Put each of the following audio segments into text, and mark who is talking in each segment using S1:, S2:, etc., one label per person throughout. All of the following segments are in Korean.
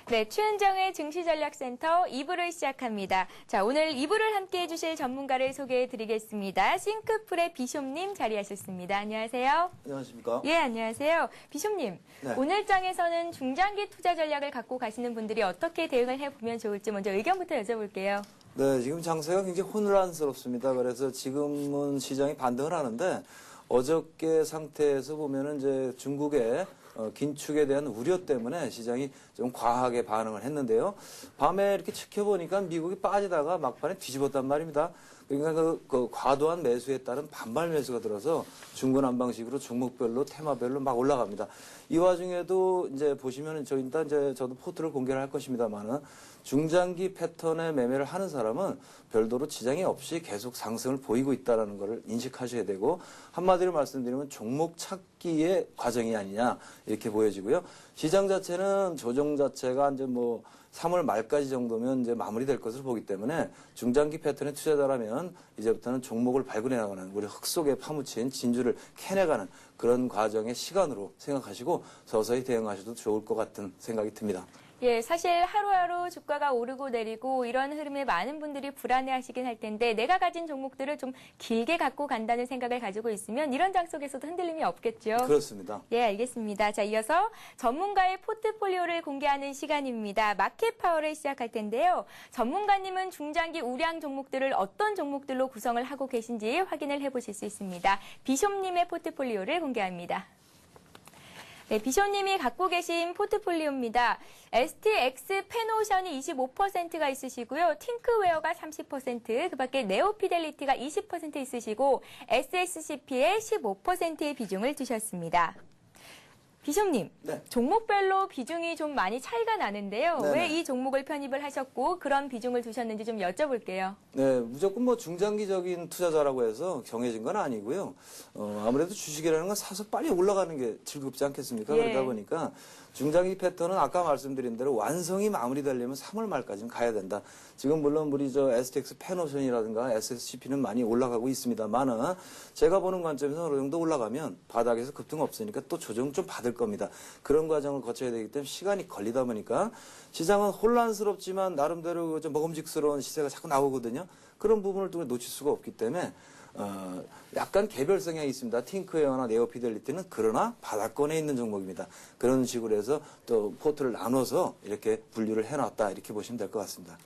S1: 네, 최은정의 증시전략센터 2부를 시작합니다. 자, 오늘 2부를 함께해 주실 전문가를 소개해 드리겠습니다. 싱크풀의 비숍님 자리하셨습니다. 안녕하세요.
S2: 안녕하십니까?
S1: 예, 안녕하세요. 비숍님,
S2: 네.
S1: 오늘 장에서는 중장기 투자 전략을 갖고 가시는 분들이 어떻게 대응을 해보면 좋을지 먼저 의견부터 여쭤볼게요.
S2: 네, 지금 장세가 굉장히 혼란스럽습니다. 그래서 지금은 시장이 반등을 하는데 어저께 상태에서 보면은 이제 중국의 긴축에 대한 우려 때문에 시장이 좀 과하게 반응을 했는데요. 밤에 이렇게 지켜보니까 미국이 빠지다가 막판에 뒤집었단 말입니다. 그러니까 그 과도한 매수에 따른 반발 매수가 들어서 중구난방식으로 종목별로 테마별로 막 올라갑니다. 이 와중에도 이제 보시면은 일단 저도 포트를 공개를 할 것입니다만은 중장기 패턴의 매매를 하는 사람은 별도로 지장이 없이 계속 상승을 보이고 있다는 것을 인식하셔야 되고, 한마디로 말씀드리면 종목 찾기의 과정이 아니냐 이렇게 보여지고요. 시장 자체는 조정 자체가 이제 3월 말까지 정도면 이제 마무리될 것으로 보기 때문에 중장기 패턴의 투자자라면 이제부터는 종목을 발굴해 나가는, 우리 흙 속에 파묻힌 진주를 캐내가는 그런 과정의 시간으로 생각하시고 서서히 대응하셔도 좋을 것 같은 생각이 듭니다.
S1: 예, 사실 하루하루 주가가 오르고 내리고 이런 흐름에 많은 분들이 불안해하시긴 할 텐데, 내가 가진 종목들을 좀 길게 갖고 간다는 생각을 가지고 있으면 이런 장 속에서도 흔들림이 없겠죠.
S2: 그렇습니다.
S1: 예, 알겠습니다. 자, 이어서 전문가의 포트폴리오를 공개하는 시간입니다. 마켓 파워를 시작할 텐데요. 전문가님은 중장기 우량 종목들을 어떤 종목들로 구성을 하고 계신지 확인을 해보실 수 있습니다. 비숍님의 포트폴리오를 공개합니다. 네, 비숍님이 갖고 계신 포트폴리오입니다. STX 페노션이 25%가 있으시고요. 팅크웨어가 30%, 그 밖에 네오피델리티가 20% 있으시고 SSCP에 15%의 비중을 두셨습니다. 비숍님,
S2: 네.
S1: 종목별로 비중이 좀 많이 차이가 나는데요.
S2: 네네.
S1: 왜 이 종목을 편입을 하셨고 그런 비중을 두셨는지 좀 여쭤볼게요.
S2: 네, 무조건 중장기적인 투자자라고 해서 정해진 건 아니고요. 아무래도 주식이라는 건 사서 빨리 올라가는 게 즐겁지 않겠습니까?
S1: 예.
S2: 그러다 보니까 중장기 패턴은 아까 말씀드린 대로 완성이 마무리되려면 3월 말까지는 가야 된다. 지금 물론 우리 STX 페노션이라든가 SSCP는 많이 올라가고 있습니다만은 제가 보는 관점에서 어느 정도 올라가면 바닥에서 급등 없으니까 또 조정 좀 받을 겁니다. 그런 과정을 거쳐야 되기 때문에 시간이 걸리다 보니까 시장은 혼란스럽지만 나름대로 좀 먹음직스러운 시세가 자꾸 나오거든요. 그런 부분을 또 놓칠 수가 없기 때문에 약간 개별 성향이 있습니다. 팅크웨어나 네오피델리티는 그러나 바닥권에 있는 종목입니다. 그런 식으로 해서 또 포트를 나눠서 이렇게 분류를 해놨다, 이렇게 보시면 될 것 같습니다.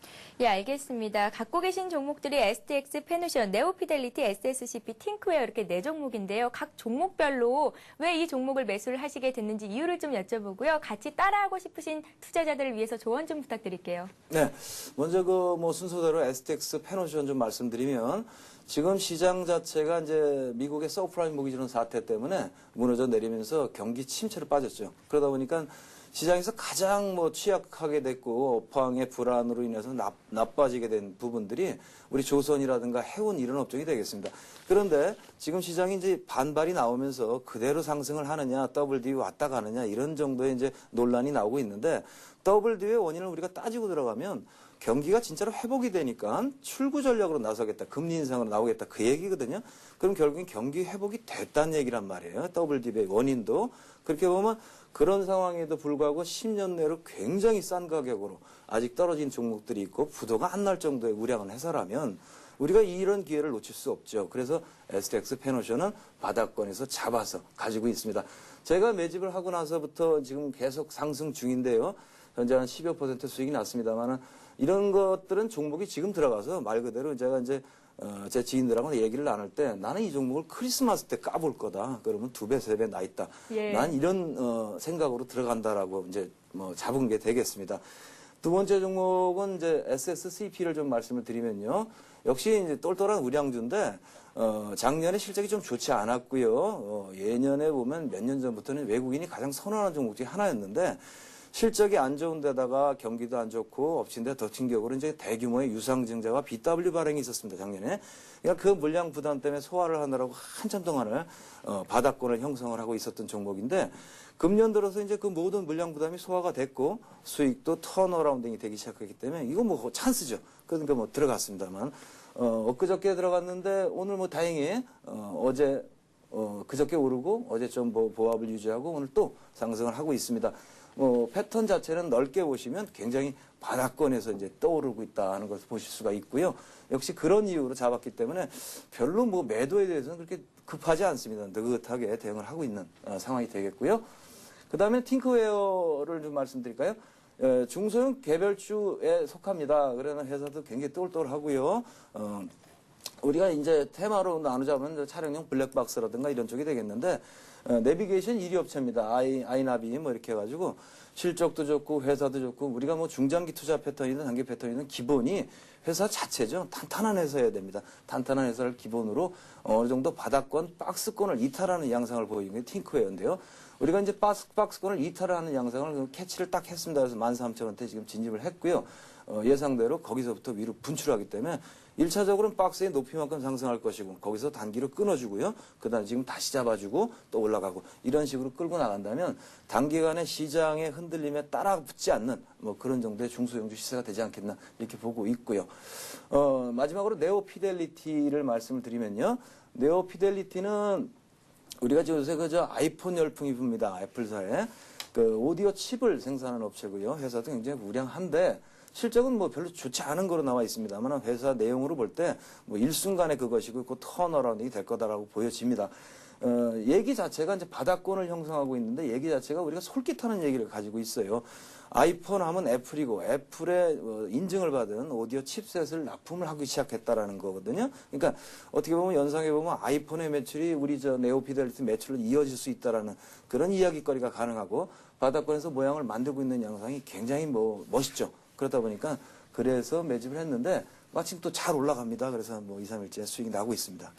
S1: 예, 알겠습니다. 갖고 계신 종목들이 STX, 페노션, 네오피델리티, SSCP, 팅크웨어 이렇게 4종목인데요. 각 종목별로 왜 이 종목을 매수를 하시게 됐는지 이유를 좀 여쭤보고요. 같이 따라하고 싶으신 투자자들을 위해서 조언 좀 부탁드릴게요.
S2: 네, 먼저 순서대로 STX 페노션 좀 말씀드리면, 지금 시장 자체가 이제 미국의 서프라임 모기지론 사태 때문에 무너져 내리면서 경기 침체로 빠졌죠. 그러다 보니까 시장에서 가장 취약하게 됐고 업황의 불안으로 인해서 나빠지게 된 부분들이 우리 조선이라든가 해운 이런 업종이 되겠습니다. 그런데 지금 시장이 이제 반발이 나오면서 그대로 상승을 하느냐, WD 왔다 가느냐, 이런 정도의 이제 논란이 나오고 있는데, WD의 원인을 우리가 따지고 들어가면 경기가 진짜로 회복이 되니까 출구 전략으로 나서겠다, 금리 인상으로 나오겠다, 그 얘기거든요. 그럼 결국엔 경기 회복이 됐다는 얘기란 말이에요. WD의 원인도. 그렇게 보면 그런 상황에도 불구하고 10년 내로 굉장히 싼 가격으로 아직 떨어진 종목들이 있고 부도가 안 날 정도의 우량을 해서라면 우리가 이런 기회를 놓칠 수 없죠. 그래서 STX 페노션은 바닥권에서 잡아서 가지고 있습니다. 제가 매집을 하고 나서부터 지금 계속 상승 중인데요. 현재 한 10여 % 수익이 났습니다만은 이런 것들은 종목이 지금 들어가서 말 그대로 제가 제 지인들하고 얘기를 나눌 때, 나는 이 종목을 크리스마스 때 까볼 거다. 그러면 2배, 3배 나 있다.
S1: 예.
S2: 난 이런 생각으로 들어간다라고 이제 잡은 게 되겠습니다. 두 번째 종목은 이제 SSCP를 좀 말씀을 드리면요. 역시 이제 똘똘한 우량주인데, 작년에 실적이 좀 좋지 않았고요. 예년에 보면 몇 년 전부터는 외국인이 가장 선호하는 종목 중에 하나였는데, 실적이 안 좋은 데다가 경기도 안 좋고 엎친 데 덮친 격으로 이제 대규모의 유상증자와 BW 발행이 있었습니다, 작년에. 그러니까 그 물량 부담 때문에 소화를 하느라고 한참 동안을 바닥권을 형성을 하고 있었던 종목인데, 금년 들어서 이제 그 모든 물량 부담이 소화가 됐고 수익도 턴어라운딩이 되기 시작했기 때문에 이거 찬스죠. 그러니까 들어갔습니다만, 엊그저께 들어갔는데 오늘 다행히 그저께 오르고 어제 좀 보합을 유지하고 오늘 또 상승을 하고 있습니다. 뭐 패턴 자체는 넓게 보시면 굉장히 바닥권에서 이제 떠오르고 있다 하는 것을 보실 수가 있고요. 역시 그런 이유로 잡았기 때문에 별로 뭐 매도에 대해서는 그렇게 급하지 않습니다. 느긋하게 대응을 하고 있는 상황이 되겠고요. 그 다음에 팅크웨어를 좀 말씀드릴까요? 중소형 개별주에 속합니다. 그러나 회사도 굉장히 똘똘하고요. 우리가 이제 테마로 나누자면 촬영용 블랙박스라든가 이런 쪽이 되겠는데, 내비게이션 1위 업체입니다. 아이나비 뭐 이렇게 해가지고 실적도 좋고 회사도 좋고 우리가 뭐 중장기 투자 패턴이든 단기 패턴이든 기본이 회사 자체죠. 탄탄한 회사여야 됩니다. 탄탄한 회사를 기본으로 어느 정도 바닥권, 박스권을 이탈하는 양상을 보이는 게 팅크웨어인데요. 우리가 이제 박스권을 이탈하는 양상을 캐치를 딱 했습니다. 그래서 13,000원대 지금 진입을 했고요. 예상대로 거기서부터 위로 분출하기 때문에 1차적으로는 박스의 높이만큼 상승할 것이고 거기서 단기로 끊어주고요. 그 다음에 지금 다시 잡아주고 또 올라가고 이런 식으로 끌고 나간다면 단기간에 시장의 흔들림에 따라 붙지 않는 뭐 그런 정도의 중소형주 시세가 되지 않겠나 이렇게 보고 있고요. 마지막으로 네오피델리티를 말씀을 드리면요. 네오피델리티는 우리가 요새 그저 아이폰 열풍이 붑니다. 애플사에. 그 오디오 칩을 생산하는 업체고요. 회사도 굉장히 우량한데 실적은 뭐 별로 좋지 않은 거로 나와 있습니다만 회사 내용으로 볼 때 뭐 일순간에 그것이고 그 턴어라운딩이 될 거다라고 보여집니다. 얘기 자체가 이제 바닥권을 형성하고 있는데 얘기 자체가 우리가 솔깃하는 얘기를 가지고 있어요. 아이폰 하면 애플이고 애플의 인증을 받은 오디오 칩셋을 납품을 하기 시작했다라는 거거든요. 그러니까 어떻게 보면 연상해 보면 아이폰의 매출이 우리 저 네오피델리티 매출로 이어질 수 있다라는 그런 이야기거리가 가능하고 바닥권에서 모양을 만들고 있는 양상이 굉장히 뭐 멋있죠. 그러다 보니까 그래서 매집을 했는데 마침 또 잘 올라갑니다. 그래서 뭐 2, 3일째 수익이 나고 있습니다.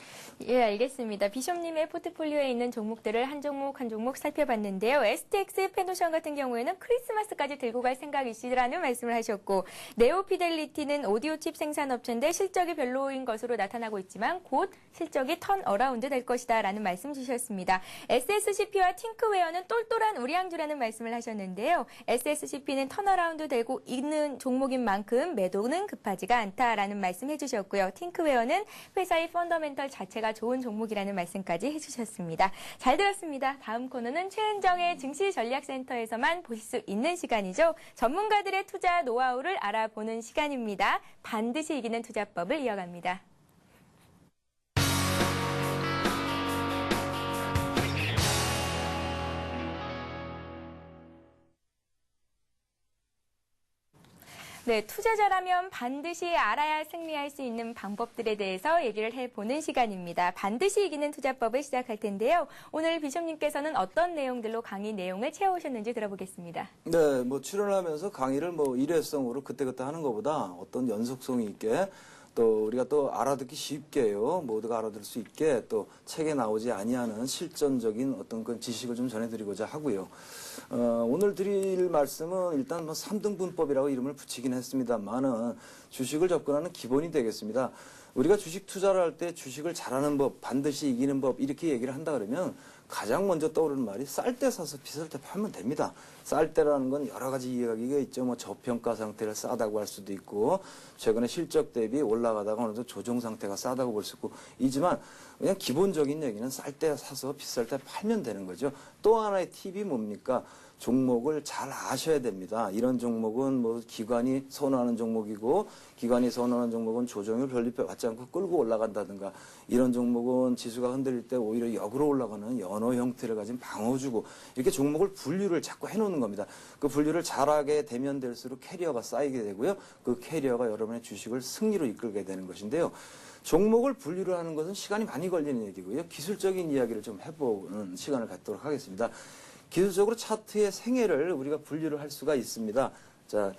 S1: 예, 알겠습니다. 비숍님의 포트폴리오에 있는 종목들을 한 종목 한 종목 살펴봤는데요. STX 페노션 같은 경우에는 크리스마스까지 들고 갈 생각이시라는 말씀을 하셨고, 네오피델리티는 오디오 칩 생산업체인데 실적이 별로인 것으로 나타나고 있지만 곧 실적이 턴 어라운드 될 것이다 라는 말씀 주셨습니다. SSCP와 팅크웨어는 똘똘한 우량주라는 말씀을 하셨는데요. SSCP는 턴 어라운드 되고 있는 종목인 만큼 매도는 급하지가 않다라는 말씀 해주셨고요. 팅크웨어는 회사의 펀더멘털 자체가 좋은 종목이라는 말씀까지 해주셨습니다. 잘 들었습니다. 다음 코너는 최은정의 증시전략센터에서만 보실 수 있는 시간이죠. 전문가들의 투자 노하우를 알아보는 시간입니다. 반드시 이기는 투자법을 이어갑니다. 네, 투자자라면 반드시 알아야 승리할 수 있는 방법들에 대해서 얘기를 해보는 시간입니다. 반드시 이기는 투자법을 시작할 텐데요. 오늘 비숍님께서는 어떤 내용들로 강의 내용을 채워오셨는지 들어보겠습니다.
S2: 네, 뭐 출연하면서 강의를 뭐 일회성으로 그때그때 하는 것보다 어떤 연속성이 있게 또 우리가 또 알아듣기 쉽게요. 모두가 알아들 수 있게 또 책에 나오지 아니하는 실전적인 어떤 그 지식을 좀 전해드리고자 하고요. 오늘 드릴 말씀은 일단 뭐 3등분법이라고 이름을 붙이긴 했습니다만은 주식을 접근하는 기본이 되겠습니다. 우리가 주식 투자를 할 때 주식을 잘하는 법, 반드시 이기는 법 이렇게 얘기를 한다 그러면 가장 먼저 떠오르는 말이 쌀 때 사서 비쌀 때 팔면 됩니다. 쌀 때라는 건 여러 가지 이야기가 있죠. 뭐 저평가 상태를 싸다고 할 수도 있고 최근에 실적 대비 올라가다가 어느 정도 조정 상태가 싸다고 볼 수 있고 이지만 그냥 기본적인 얘기는 쌀 때 사서 비쌀 때 팔면 되는 거죠. 또 하나의 팁이 뭡니까? 종목을 잘 아셔야 됩니다. 이런 종목은 뭐 기관이 선호하는 종목이고 기관이 선호하는 종목은 조정을 별로 받지 않고 끌고 올라간다든가 이런 종목은 지수가 흔들릴 때 오히려 역으로 올라가는 연어 형태를 가진 방어주고 이렇게 종목을 분류를 자꾸 해놓는 겁니다. 그 분류를 잘하게 되면 될수록 캐리어가 쌓이게 되고요. 그 캐리어가 여러분의 주식을 승리로 이끌게 되는 것인데요. 종목을 분류를 하는 것은 시간이 많이 걸리는 얘기고요. 기술적인 이야기를 좀 해보는 시간을 갖도록 하겠습니다. 기술적으로 차트의 생애를 우리가 분류를 할 수가 있습니다. 자,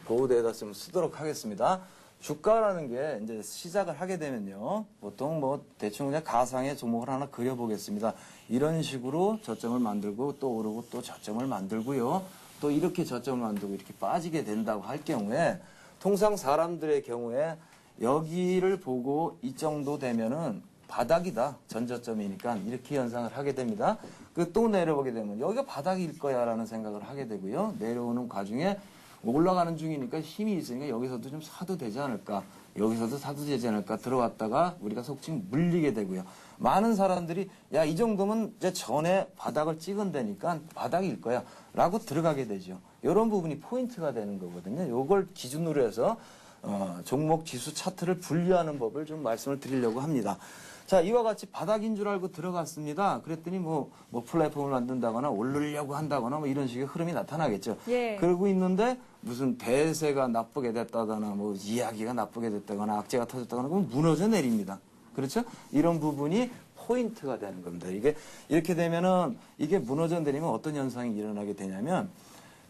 S2: 보드에다 좀 쓰도록 하겠습니다. 주가라는 게 이제 시작을 하게 되면요. 보통 뭐 대충 그냥 가상의 종목을 하나 그려보겠습니다. 이런 식으로 저점을 만들고 또 오르고 또 저점을 만들고요. 또 이렇게 저점을 만들고 이렇게 빠지게 된다고 할 경우에 통상 사람들의 경우에 여기를 보고 이 정도 되면은 바닥이다. 전저점이니까 이렇게 연상을 하게 됩니다. 그 또 내려오게 되면 여기가 바닥일 거야 라는 생각을 하게 되고요. 내려오는 과중에 올라가는 중이니까 힘이 있으니까 여기서도 좀 사도 되지 않을까. 여기서도 사도 되지 않을까. 들어갔다가 우리가 속칭 물리게 되고요. 많은 사람들이 야, 이 정도면 이제 전에 바닥을 찍은 데니까 바닥일 거야. 라고 들어가게 되죠. 이런 부분이 포인트가 되는 거거든요. 요걸 기준으로 해서 종목 지수 차트를 분류하는 법을 좀 말씀을 드리려고 합니다. 자, 이와 같이 바닥인 줄 알고 들어갔습니다. 그랬더니 뭐 플랫폼을 만든다거나 오르려고 한다거나 뭐 이런 식의 흐름이 나타나겠죠.
S1: 예.
S2: 그러고 있는데 무슨 대세가 나쁘게 됐다거나 뭐 이야기가 나쁘게 됐다거나 악재가 터졌다거나 그러면 무너져 내립니다. 그렇죠? 이런 부분이 포인트가 되는 겁니다. 이게 이렇게 되면은 이게 무너져 내리면 어떤 현상이 일어나게 되냐면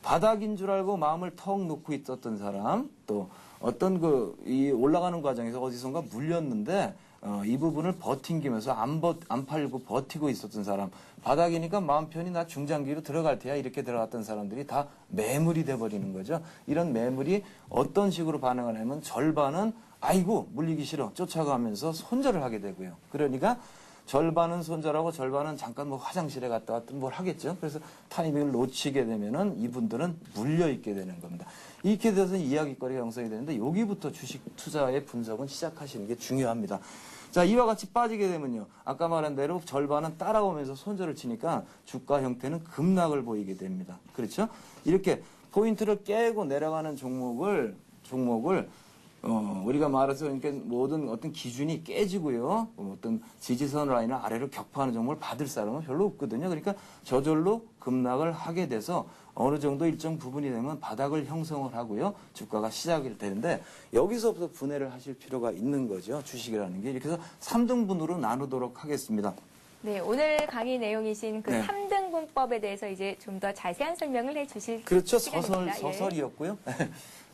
S2: 바닥인 줄 알고 마음을 턱 놓고 있었던 사람 또 어떤 이 올라가는 과정에서 어디선가 물렸는데 이 부분을 버팅기면서 안 팔고 버티고 있었던 사람 바닥이니까 마음 편히 나 중장기로 들어갈 테야 이렇게 들어갔던 사람들이 다 매물이 돼버리는 거죠. 이런 매물이 어떤 식으로 반응을 하면 절반은 아이고 물리기 싫어 쫓아가면서 손절을 하게 되고요. 그러니까 절반은 손절하고 절반은 잠깐 뭐 화장실에 갔다 왔든 뭘 하겠죠. 그래서 타이밍을 놓치게 되면은 이분들은 물려 있게 되는 겁니다. 이렇게 돼서 이야기거리가 형성이 되는데 여기부터 주식 투자의 분석은 시작하시는 게 중요합니다. 자, 이와 같이 빠지게 되면요. 아까 말한 대로 절반은 따라오면서 손절을 치니까 주가 형태는 급락을 보이게 됩니다. 그렇죠? 이렇게 포인트를 깨고 내려가는 종목을 우리가 말해서 그러니까 모든 어떤 기준이 깨지고요. 어떤 지지선 라인을 아래로 격파하는 종목을 받을 사람은 별로 없거든요. 그러니까 저절로 급락을 하게 돼서 어느 정도 일정 부분이 되면 바닥을 형성을 하고요. 주가가 시작이 되는데 여기서부터 분해를 하실 필요가 있는 거죠. 주식이라는 게. 이렇게 해서 3등분으로 나누도록 하겠습니다.
S1: 네, 오늘 강의 내용이신 그
S2: 네.
S1: 3등 분법에 대해서 이제 좀 더 자세한 설명을 해 주실
S2: 그렇죠.
S1: 시간입니다.
S2: 서설이었고요.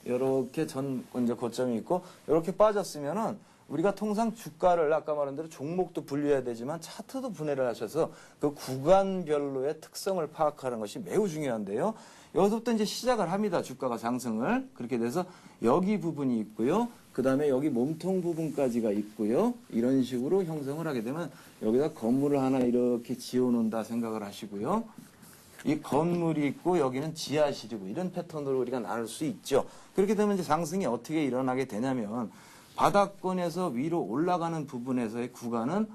S2: 이렇게 이제 고점이 있고 이렇게 빠졌으면은 우리가 통상 주가를 아까 말한 대로 종목도 분류해야 되지만 차트도 분해를 하셔서 그 구간별로의 특성을 파악하는 것이 매우 중요한데요. 여기서부터 이제 시작을 합니다. 주가가 상승을. 그렇게 돼서 여기 부분이 있고요. 그 다음에 여기 몸통 부분까지가 있고요. 이런 식으로 형성을 하게 되면 여기다 건물을 하나 이렇게 지어놓는다 생각을 하시고요. 이 건물이 있고 여기는 지하실이고 이런 패턴으로 우리가 나눌 수 있죠. 그렇게 되면 이제 상승이 어떻게 일어나게 되냐면 바닥권에서 위로 올라가는 부분에서의 구간은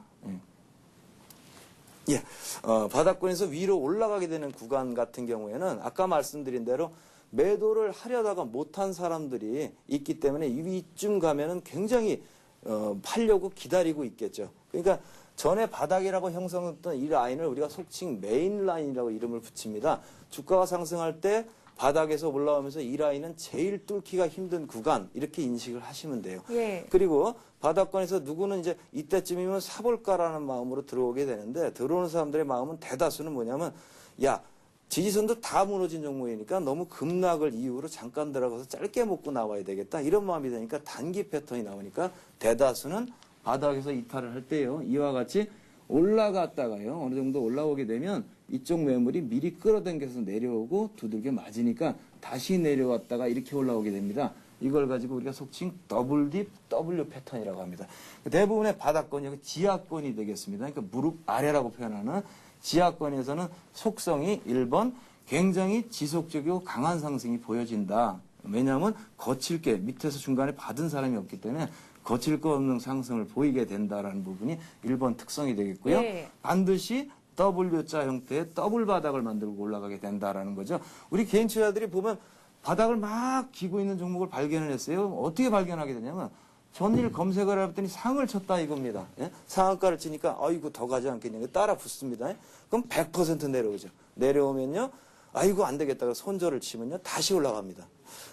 S2: 바닥권에서 위로 올라가게 되는 구간 같은 경우에는 아까 말씀드린 대로 매도를 하려다가 못한 사람들이 있기 때문에 이쯤 가면은 굉장히 팔려고 기다리고 있겠죠. 그러니까 전에 바닥이라고 형성했던 이 라인을 우리가 속칭 메인 라인이라고 이름을 붙입니다. 주가가 상승할 때 바닥에서 올라오면서 이 라인은 제일 뚫기가 힘든 구간 이렇게 인식을 하시면 돼요.
S1: 예.
S2: 그리고 바닥권에서 누구는 이제 이때쯤이면 사볼까라는 마음으로 들어오게 되는데 들어오는 사람들의 마음은 대다수는 뭐냐면 야 지지선도 다 무너진 종목이니까 너무 급락을 이유로 잠깐 들어가서 짧게 먹고 나와야 되겠다 이런 마음이 되니까 단기 패턴이 나오니까 대다수는 바닥에서 이탈을 할 때요. 이와 같이 올라갔다가요. 어느 정도 올라오게 되면 이쪽 매물이 미리 끌어당겨서 내려오고 두들겨 맞으니까 다시 내려왔다가 이렇게 올라오게 됩니다. 이걸 가지고 우리가 속칭 더블 딥 W 패턴이라고 합니다. 대부분의 바닥권이 여기 지하권이 되겠습니다. 그러니까 무릎 아래라고 표현하는 지하권에서는 속성이 1번 굉장히 지속적이고 강한 상승이 보여진다. 왜냐하면 거칠 게 밑에서 중간에 받은 사람이 없기 때문에 거칠 거 없는 상승을 보이게 된다라는 부분이 1번 특성이 되겠고요.
S1: 네.
S2: 반드시 W자 형태의 더블 바닥을 만들고 올라가게 된다라는 거죠. 우리 개인 투자자들이 보면 바닥을 막 기고 있는 종목을 발견을 했어요. 어떻게 발견하게 되냐면 전일 검색을 해봤더니 상을 쳤다 이겁니다. 예? 상한가를 치니까 아이고 더 가지 않겠냐 따라 붙습니다. 그럼 100% 내려오죠. 내려오면요. 아이고 안 되겠다고 손절을 치면요. 다시 올라갑니다.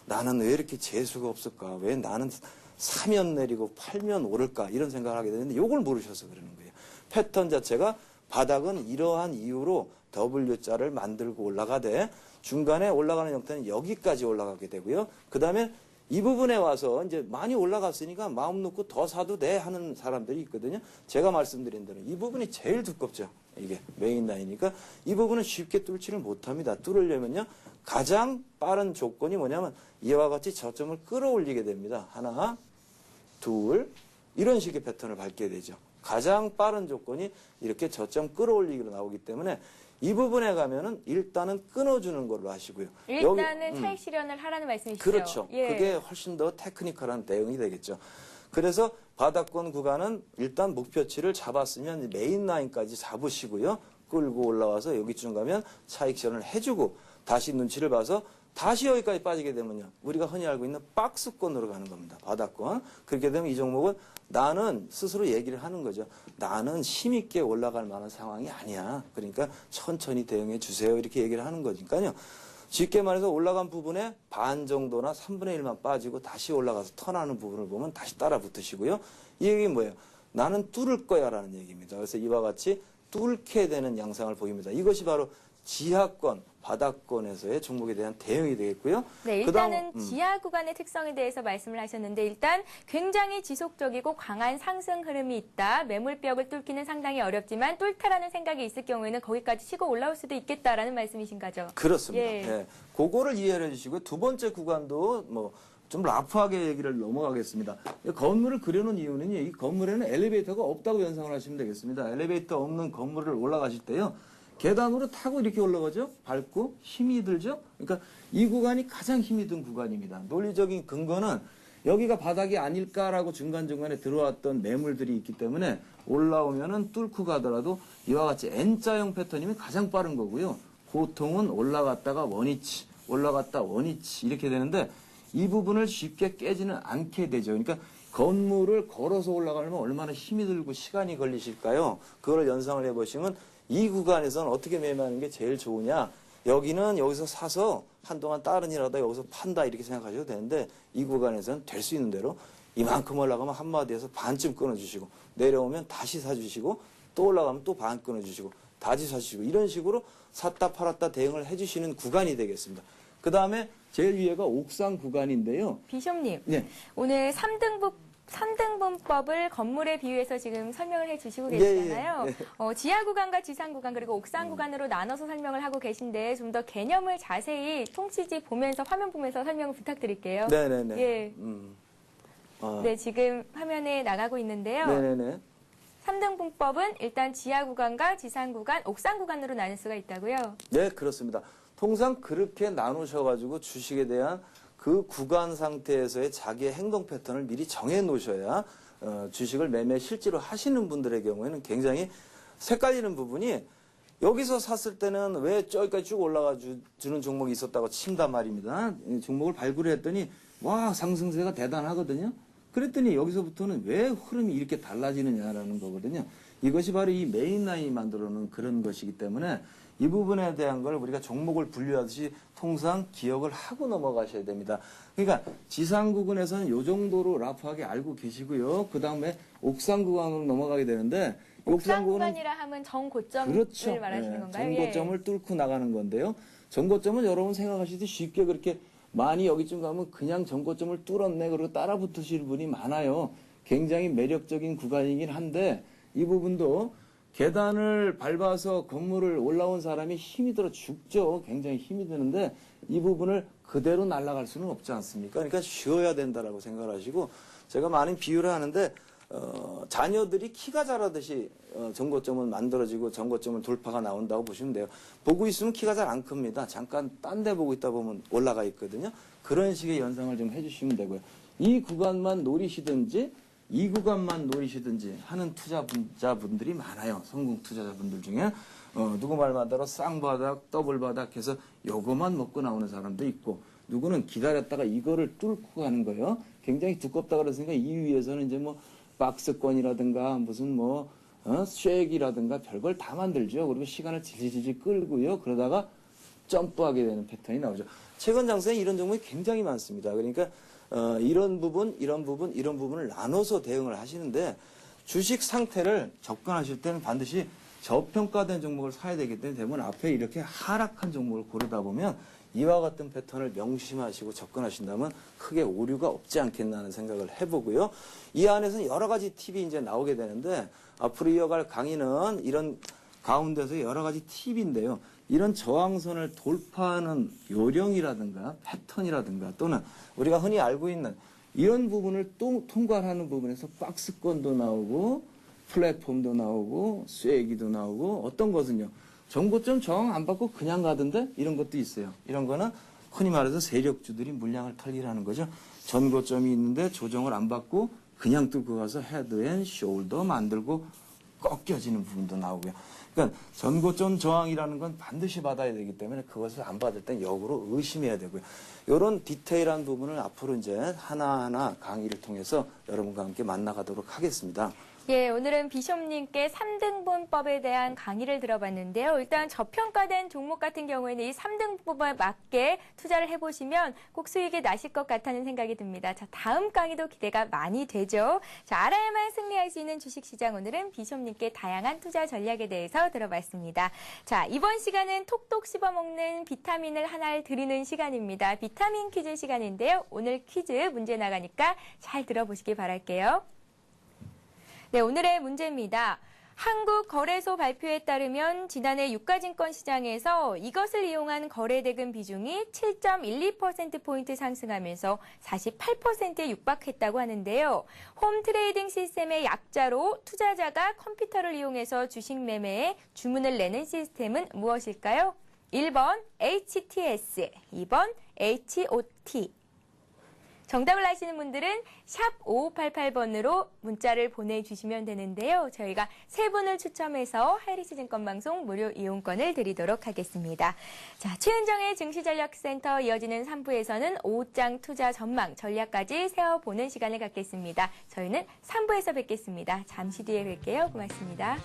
S2: 나는 왜 이렇게 재수가 없을까? 왜 나는 사면 내리고 팔면 오를까? 이런 생각을 하게 되는데 이걸 모르셔서 그러는 거예요. 패턴 자체가 바닥은 이러한 이유로 W자를 만들고 올라가되 중간에 올라가는 형태는 여기까지 올라가게 되고요. 그 다음에 이 부분에 와서 이제 많이 올라갔으니까 마음 놓고 더 사도 돼 하는 사람들이 있거든요. 제가 말씀드린 대로 이 부분이 제일 두껍죠. 이게 메인 라인이니까 이 부분은 쉽게 뚫지를 못합니다. 뚫으려면요. 가장 빠른 조건이 뭐냐면 이와 같이 저점을 끌어올리게 됩니다. 하나, 둘 이런 식의 패턴을 밟게 되죠. 가장 빠른 조건이 이렇게 저점 끌어올리기로 나오기 때문에 이 부분에 가면은 일단은 끊어주는 걸로 하시고요.
S1: 일단은 차익 실현을 하라는 말씀이시죠?
S2: 그렇죠.
S1: 예.
S2: 그게 훨씬 더 테크니컬한 대응이 되겠죠. 그래서 바닥권 구간은 일단 목표치를 잡았으면 메인 라인까지 잡으시고요. 끌고 올라와서 여기쯤 가면 차익 실현을 해주고 다시 눈치를 봐서 다시 여기까지 빠지게 되면요. 우리가 흔히 알고 있는 박스권으로 가는 겁니다. 바닥권. 그렇게 되면 이 종목은 나는 스스로 얘기를 하는 거죠. 나는 힘있게 올라갈 만한 상황이 아니야. 그러니까 천천히 대응해 주세요. 이렇게 얘기를 하는 거니까요. 쉽게 말해서 올라간 부분에 반 정도나 3분의 1만 빠지고 다시 올라가서 턴하는 부분을 보면 다시 따라 붙으시고요. 이 얘기는 뭐예요? 나는 뚫을 거야 라는 얘기입니다. 그래서 이와 같이 뚫게 되는 양상을 보입니다. 이것이 바로 지하권, 바닥권에서의 종목에 대한 대응이 되겠고요.
S1: 네, 일단은 지하 구간의 특성에 대해서 말씀을 하셨는데 일단 굉장히 지속적이고 강한 상승 흐름이 있다. 매물벽을 뚫기는 상당히 어렵지만 뚫다라는 생각이 있을 경우에는 거기까지 치고 올라올 수도 있겠다라는 말씀이신 거죠?
S2: 그렇습니다.
S1: 예.
S2: 예. 그거를 이해를 해주시고요. 두 번째 구간도 좀 라프하게 얘기를 넘어가겠습니다. 건물을 그려놓은 이유는요. 이 건물에는 엘리베이터가 없다고 연상을 하시면 되겠습니다. 엘리베이터 없는 건물을 올라가실 때요. 계단으로 타고 이렇게 올라가죠. 밟고 힘이 들죠. 그러니까 이 구간이 가장 힘이 든 구간입니다. 논리적인 근거는 여기가 바닥이 아닐까라고 중간중간에 들어왔던 매물들이 있기 때문에 올라오면은 뚫고 가더라도 이와 같이 N자형 패턴이면 가장 빠른 거고요. 보통은 올라갔다가 원위치, 올라갔다 원위치 이렇게 되는데 이 부분을 쉽게 깨지는 않게 되죠. 그러니까 건물을 걸어서 올라가려면 얼마나 힘이 들고 시간이 걸리실까요? 그걸 연상을 해보시면 이 구간에서는 어떻게 매매하는 게 제일 좋으냐? 여기는 여기서 사서 한동안 다른 일 하다 여기서 판다 이렇게 생각하셔도 되는데 이 구간에서는 될 수 있는 대로 이만큼 올라가면 한마디에서 반쯤 끊어주시고 내려오면 다시 사주시고 또 올라가면 또 반 끊어주시고 다시 사주시고 이런 식으로 샀다 팔았다 대응을 해주시는 구간이 되겠습니다. 그 다음에 제일 위에가 옥상 구간인데요.
S1: 비숍님,
S2: 네.
S1: 오늘 3등분법을 건물에 비유해서 지금 설명을 해주시고
S2: 예,
S1: 계시잖아요.
S2: 예.
S1: 지하 구간과 지상 구간 그리고 옥상 구간으로 나눠서 설명을 하고 계신데 좀 더 개념을 자세히 통치지 보면서 화면 보면서 설명을 부탁드릴게요.
S2: 네네네.
S1: 예.
S2: 아,
S1: 네, 지금 화면에 나가고 있는데요.
S2: 네네네.
S1: 3등분법은 일단 지하 구간과 지상 구간, 옥상 구간으로 나눌 수가 있다고요.
S2: 네, 그렇습니다. 통상 그렇게 나누셔가지고 주식에 대한 그 구간 상태에서의 자기의 행동 패턴을 미리 정해 놓으셔야 주식을 매매 실제로 하시는 분들의 경우에는 굉장히 헷갈리는 부분이 여기서 샀을 때는 왜 저기까지 쭉 올라가 주는 종목이 있었다고 친단 말입니다. 이 종목을 발굴했더니 와 상승세가 대단하거든요. 그랬더니 여기서부터는 왜 흐름이 이렇게 달라지느냐라는 거거든요. 이것이 바로 이 메인 라인이 만들어 놓은 그런 것이기 때문에 이 부분에 대한 걸 우리가 종목을 분류하듯이 통상 기억을 하고 넘어가셔야 됩니다. 그러니까 지상 구간에서는 이 정도로 라프하게 알고 계시고요. 그 다음에 옥상 구간으로 넘어가게 되는데
S1: 옥상 구간이라 하면 정고점을
S2: 그렇죠.
S1: 말하시는
S2: 네,
S1: 건가요?
S2: 정고점을 뚫고 나가는 건데요. 정고점은 여러분 생각하시듯이 쉽게 그렇게 많이 여기쯤 가면 그냥 정고점을 뚫었네 그러고 따라 붙으실 분이 많아요. 굉장히 매력적인 구간이긴 한데 이 부분도 계단을 밟아서 건물을 올라온 사람이 힘이 들어 죽죠. 굉장히 힘이 드는데 이 부분을 그대로 날아갈 수는 없지 않습니까? 그러니까 쉬어야 된다라고 생각을 하시고 제가 많은 비유를 하는데 자녀들이 키가 자라듯이 정고점은 만들어지고 정고점은 돌파가 나온다고 보시면 돼요. 보고 있으면 키가 잘 안 큽니다. 잠깐 딴 데 보고 있다 보면 올라가 있거든요. 그런 식의 연상을 좀 해주시면 되고요. 이 구간만 노리시든지 이 구간만 노리시든지 하는 투자자분들이 많아요. 성공 투자자분들 중에 누구 말마다로 쌍바닥, 더블바닥 해서 요거만 먹고 나오는 사람도 있고 누구는 기다렸다가 이거를 뚫고 가는 거예요. 굉장히 두껍다 그랬으니까 이 위에서는 이제 뭐 박스권이라든가 무슨 쉐익이라든가 별걸 다 만들죠. 그리고 시간을 질질 끌고요. 그러다가 점프하게 되는 패턴이 나오죠. 최근 장세에 이런 종목이 굉장히 많습니다. 그러니까 이런 부분, 이런 부분, 이런 부분을 나눠서 대응을 하시는데 주식 상태를 접근하실 때는 반드시 저평가된 종목을 사야 되기 때문에 대부분 앞에 이렇게 하락한 종목을 고르다 보면 이와 같은 패턴을 명심하시고 접근하신다면 크게 오류가 없지 않겠나 하는 생각을 해보고요. 이 안에서는 여러 가지 팁이 이제 나오게 되는데 앞으로 이어갈 강의는 이런 가운데서 여러 가지 팁인데요. 이런 저항선을 돌파하는 요령이라든가 패턴이라든가 또는 우리가 흔히 알고 있는 이런 부분을 또 통과하는 부분에서 박스권도 나오고 플랫폼도 나오고 쐐기도 나오고 어떤 것은요. 전고점 저항 안 받고 그냥 가던데 이런 것도 있어요. 이런 거는 흔히 말해서 세력주들이 물량을 털기라는 거죠. 전고점이 있는데 조정을 안 받고 그냥 뚫고 가서 헤드앤 숄더 만들고 꺾여지는 부분도 나오고요. 그러니까 전고점 저항이라는 건 반드시 받아야 되기 때문에 그것을 안 받을 땐 역으로 의심해야 되고요. 이런 디테일한 부분을 앞으로 이제 하나하나 강의를 통해서 여러분과 함께 만나가도록 하겠습니다.
S1: 예, 오늘은 비숍님께 3등분법에 대한 강의를 들어봤는데요. 일단 저평가된 종목 같은 경우에는 이 3등분법에 맞게 투자를 해보시면 꼭 수익이 나실 것 같다는 생각이 듭니다. 자, 다음 강의도 기대가 많이 되죠. 자, 알아야만 승리할 수 있는 주식시장, 오늘은 비숍님께 다양한 투자 전략에 대해서 들어봤습니다. 자, 이번 시간은 톡톡 씹어먹는 비타민을 하나를 드리는 시간입니다. 비타민 퀴즈 시간인데요. 오늘 퀴즈 문제 나가니까 잘 들어보시기 바랄게요. 네, 오늘의 문제입니다. 한국거래소 발표에 따르면 지난해 유가증권 시장에서 이것을 이용한 거래대금 비중이 7.12%포인트 상승하면서 48%에 육박했다고 하는데요. 홈 트레이딩 시스템의 약자로 투자자가 컴퓨터를 이용해서 주식 매매에 주문을 내는 시스템은 무엇일까요? 1번 HTS, 2번 HOT. 정답을 아시는 분들은 샵 5588번으로 문자를 보내주시면 되는데요. 저희가 3분을 추첨해서 하이리스증권방송 무료 이용권을 드리도록 하겠습니다. 자, 최은정의 증시전략센터 이어지는 3부에서는 오후장 투자 전망, 전략까지 세워보는 시간을 갖겠습니다. 저희는 3부에서 뵙겠습니다. 잠시 뒤에 뵐게요. 고맙습니다.